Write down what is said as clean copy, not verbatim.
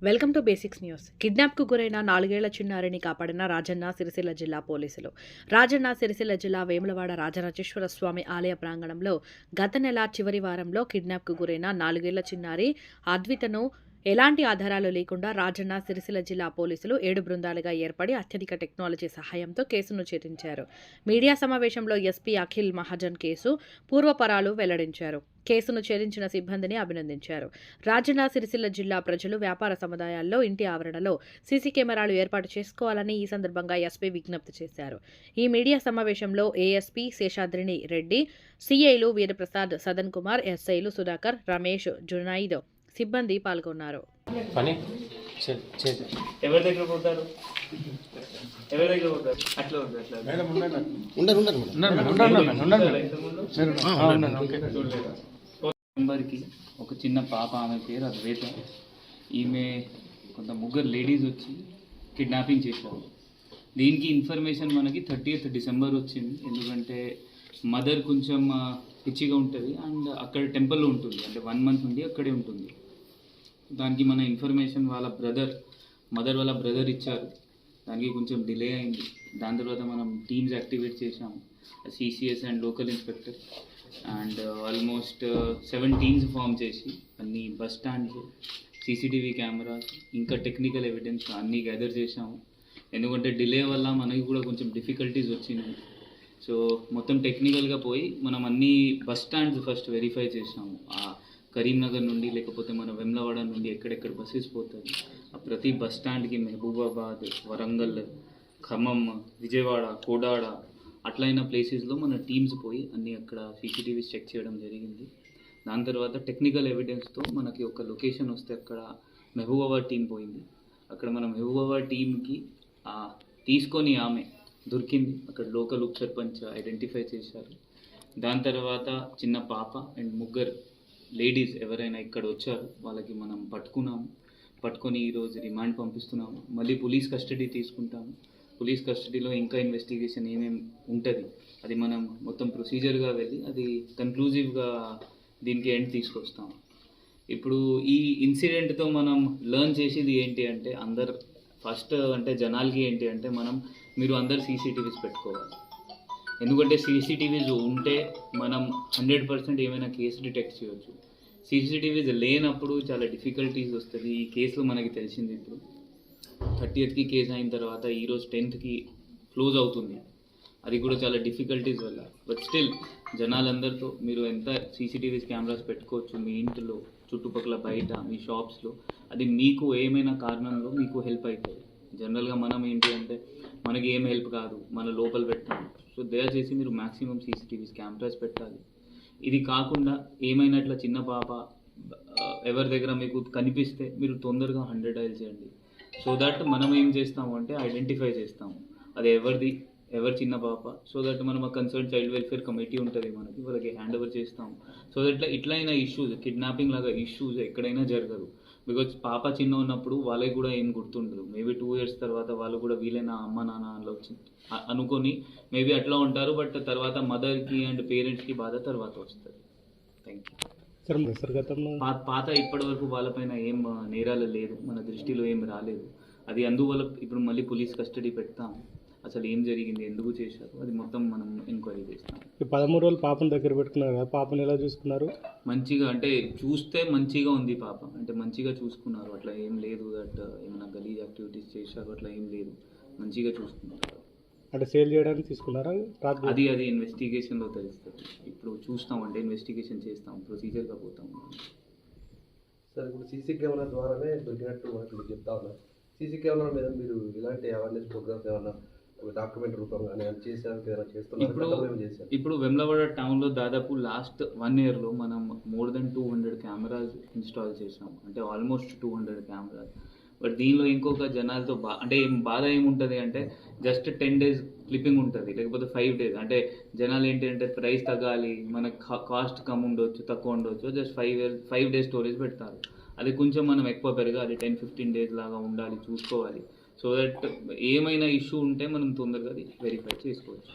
Welcome to basics news. కిడ్నాప్కు గురైన 4 ఏళ్ల చిన్నారిని కాపాడిన రాజన్న సిరిసిల్ల జిల్లా పోలీసులు. రాజన్న సిరిసిల్ల జిల్లా వేములవాడ రాజరాజేశ్వర స్వామి ఆలయ ప్రాంగణంలో గత నెల చివరి వారంలో కిడ్నాప్కు గురైన 4 ఏళ్ల చిన్నారి అద్వితను ఎలాంటి ఆధారాలు లేకుండా రాజన్న సిరిసిల్ల జిల్లా పోలీసులు 7 బృందాలుగా ఏర్పడి అత్యధిక టెక్నాలజీ సహాయంతో కేసును ఛేదించారు. మీడియా సమావేశంలో ఎస్పీ అఖిల్ మహాజన్ కేసు పూర్వపరాలు వెల్లడించారు. కేసును ఛేదించిన సిబ్బందిని అభినందించారు. రాజన్న సిరిసిల్ల జిల్లా ప్రజలు వ్యాపార సముదాయాల్లో ఇంటి ఆవరణలో సీసీ కెమెరాలు ఏర్పాటు చేసుకోవాలని ఈ సందర్భంగా ఎస్పీ విజ్ఞప్తి చేశారు. ఈ మీడియా సమావేశంలో ఏఎస్పీ శేషాద్రిని రెడ్డి, సిఐలు వీరప్రసాద్, సదన్ కుమార్, ఎస్ఐలు సుధాకర్, రమేష్, జునైద్ సిబ్బంది పాల్గొన్నారు. ఎవరి దగ్గర పోతారు? ఎవరి దగ్గర పోతారు? అట్లా మెంబర్కి ఒక చిన్న పాప, ఆమె పేరు అద్వైత. ఈమె కొంత ముగ్గురు లేడీస్ వచ్చి కిడ్నాపింగ్ చేశారు. దీనికి ఇన్ఫర్మేషన్ మనకి 30th డిసెంబర్ వచ్చింది. ఎందుకంటే మదర్ కొంచెం పిచ్చిగా ఉంటుంది అండ్ అక్కడ టెంపుల్లో ఉంటుంది, అంటే 1 month నుండి అక్కడే ఉంటుంది. దానికి మన ఇన్ఫర్మేషన్ వాళ్ళ మదర్ వాళ్ళ బ్రదర్ ఇచ్చారు. దానికి కొంచెం డిలే అయింది. దాని తర్వాత మనం టీమ్స్ యాక్టివేట్ చేసాము, CCS and local inspector and almost 7 teams form చేసి అన్ని బస్ స్టాండ్స్, సీసీటీవీ కెమెరాస్, ఇంకా టెక్నికల్ ఎవిడెన్స్ అన్నీ గ్యాదర్ చేసాము. ఎందుకంటే డిలే వల్ల మనకి కూడా కొంచెం డిఫికల్టీస్ వచ్చినాయి. సో మొత్తం టెక్నికల్గా పోయి మనం అన్ని బస్ స్టాండ్స్ ఫస్ట్ వెరిఫై చేసాము. కరీంనగర్ నుండి లేకపోతే మన వెమ్లవాడ నుండి ఎక్కడెక్కడ బస్సెస్ పోతుంది, ఆ ప్రతి బస్ స్టాండ్కి మహబూబాబాద్, వరంగల్, ఖమ్మం, విజయవాడ, కోడాడ అట్లయిన ప్లేసెస్లో మన టీమ్స్ పోయి అన్నీ అక్కడ సీసీటీవీస్ చెక్ చేయడం జరిగింది. దాని తర్వాత టెక్నికల్ ఎవిడెన్స్తో మనకి ఒక లొకేషన్ వస్తే అక్కడ మహబూబాబాద్ టీం పోయింది. అక్కడ మన మహబూబాబాద్ టీంకి తీసుకొని ఆమె దొరికింది. అక్కడ లోకల్ ఉప సర్పంచ్ ఐడెంటిఫై చేశారు. దాని తర్వాత చిన్న పాప అండ్ ముగ్గురు లేడీస్ ఎవరైనా ఇక్కడ వచ్చారు వాళ్ళకి మనం పట్టుకొని ఈరోజు రిమాండ్ పంపిస్తున్నాము. మళ్ళీ పోలీస్ కస్టడీ తీసుకుంటాము. పోలీస్ కస్టడీలో ఇంకా ఇన్వెస్టిగేషన్ ఏమేమి ఉంటుంది అది మనం మొత్తం ప్రొసీజర్గా వెళ్ళి అది కన్క్లూజివ్గా దీనికి ఎండ్ తీసుకొస్తాం. ఇప్పుడు ఈ ఇన్సిడెంట్తో మనం లెర్న్ చేసేది ఏంటి అంటే ఫస్ట్ అంటే జనాలకి ఏంటి అంటే మీరు అందరు సీసీటీవీస్ పెట్టుకోవాలి. ఎందుకంటే సీసీటీవీస్ ఉంటే మనం 100% ఏమైనా కేసు డిటెక్ట్ చేయవచ్చు. సీసీటీవీస్ లేనప్పుడు చాలా డిఫికల్టీస్ వస్తుంది. ఈ కేసులో మనకి తెలిసింది ఇప్పుడు 30th కేసు అయిన తర్వాత ఈరోజు 10th క్లోజ్ అవుతుంది. అది కూడా చాలా డిఫికల్టీస్ వల్ల. బట్ స్టిల్ జనాలందరితో మీరు ఎంత సీసీటీవీస్ కెమెరాస్ పెట్టుకోవచ్చు మీ ఇంట్లో, చుట్టుపక్కల, బయట, మీ షాప్స్లో. అది మీకు ఏమైనా కారణంలో మీకు హెల్ప్ అవుతుంది. జనరల్గా మనం ఏంటి అంటే మనకి ఏం హెల్ప్ కాదు, మన లోపల పెట్టాలి. సో దయచేసి మీరు మ్యాక్సిమం సీసీటీవీస్ కెమెరాస్ పెట్టాలి. ఇది కాకుండా ఏమైనా ఇట్లా చిన్న పాప ఎవరి దగ్గర మీకు కనిపిస్తే మీరు తొందరగా 100 డయల్ చేయండి. సో దట్ మనం ఏం చేస్తాము అంటే ఐడెంటిఫై చేస్తాము అది ఎవరి చిన్న పాప. సో దట్ మనం ఆ కన్సర్న్ చైల్డ్ వెల్ఫేర్ కమిటీ ఉంటుంది మనకి, వాళ్ళకి హ్యాండ్ ఓవర్ చేస్తాము. సో దట్ ఇట్లయినా ఇష్యూస్, కిడ్నాపింగ్ లాగా ఇష్యూస్ ఎక్కడైనా జరగదు. బికాజ్ పాప చిన్న ఉన్నప్పుడు వాళ్ళకి కూడా ఏం గుర్తుండదు. మేబీ 2 years తర్వాత వాళ్ళు కూడా వీలైన అమ్మ నాన్న అనుకొని మేబీ అట్లా ఉంటారు. బట్ తర్వాత మదర్కి అండ్ పేరెంట్స్కి బాధ తర్వాత వస్తుంది. Thank you. పాత ఇప్పటి వరకు వాళ్ళపైన ఏం నేరాలు లేదు, మన దృష్టిలో ఏం రాలేదు. అది అందువల్ల ఇప్పుడు మళ్ళీ పోలీస్ కస్టడీ పెడతాం. అసలు ఏం జరిగింది, ఎందుకు చేశారు, అది మొత్తం మనం ఎంక్వైరీ చేస్తాం. 13 రోజులు పాపను దగ్గర పెట్టుకున్నారు కదా, పాపను ఎలా చూసుకున్నారు? మంచిగా, అంటే చూస్తే మంచిగా ఉంది పాప, అంటే మంచిగా చూసుకున్నారు. అట్లా ఏం లేదు దట్ ఏమైనా గలీజ్ యాక్టివిటీస్ చేశారు, అట్లా ఏం లేదు, మంచిగా చూసుకున్నారు. అంటే సేల్ చేయడానికి తీసుకున్నారా? అది ఇన్వెస్టిగేషన్లో తెలుస్తుంది. ఇప్పుడు చూస్తాం, అంటే ఇన్వెస్టిగేషన్ చేస్తాం, ప్రొసీజర్గా పోతాం. సార్, ఇప్పుడు సీసీ కెమెరా ద్వారానే దొరికినట్టు మనకు చెప్తా ఉన్నారు. సీసీ కెమెరా మీద మీరు ఇలాంటి అవేర్నెస్ ప్రోగ్రామ్స్ ఏమన్నా డాక్యుమెంట్ రూపంగా ఇప్పుడు వెమ్లవాడ టౌన్లో దాదాపు లాస్ట్ 1 yearలో మనం మోర్ దెన్ 200 కెమెరాస్ ఇన్స్టాల్ చేసాం, అంటే ఆల్మోస్ట్ 200 కెమెరాస్. బట్ దీనిలో ఇంకొక జనాలతో అంటే బాధ ఏముంటుంది అంటే జస్ట్ 10 days క్లిప్పింగ్ ఉంటుంది, లేకపోతే 5 days. అంటే జనాలు ఏంటి అంటే ప్రైస్ తగ్గాలి, మనకు కాస్ట్ కమ్ ఉండొచ్చు, తక్కువ ఉండొచ్చు, జస్ట్ 5 days స్టోరేజ్ పెడతారు. అది కొంచెం మనం ఎక్కువ పెరగాలి, 10-15 days లాగా ఉండాలి, చూసుకోవాలి. సో దట్ ఏమైనా ఇష్యూ ఉంటే మనం తొందరగా అది వెరిఫై చేసుకోవచ్చు.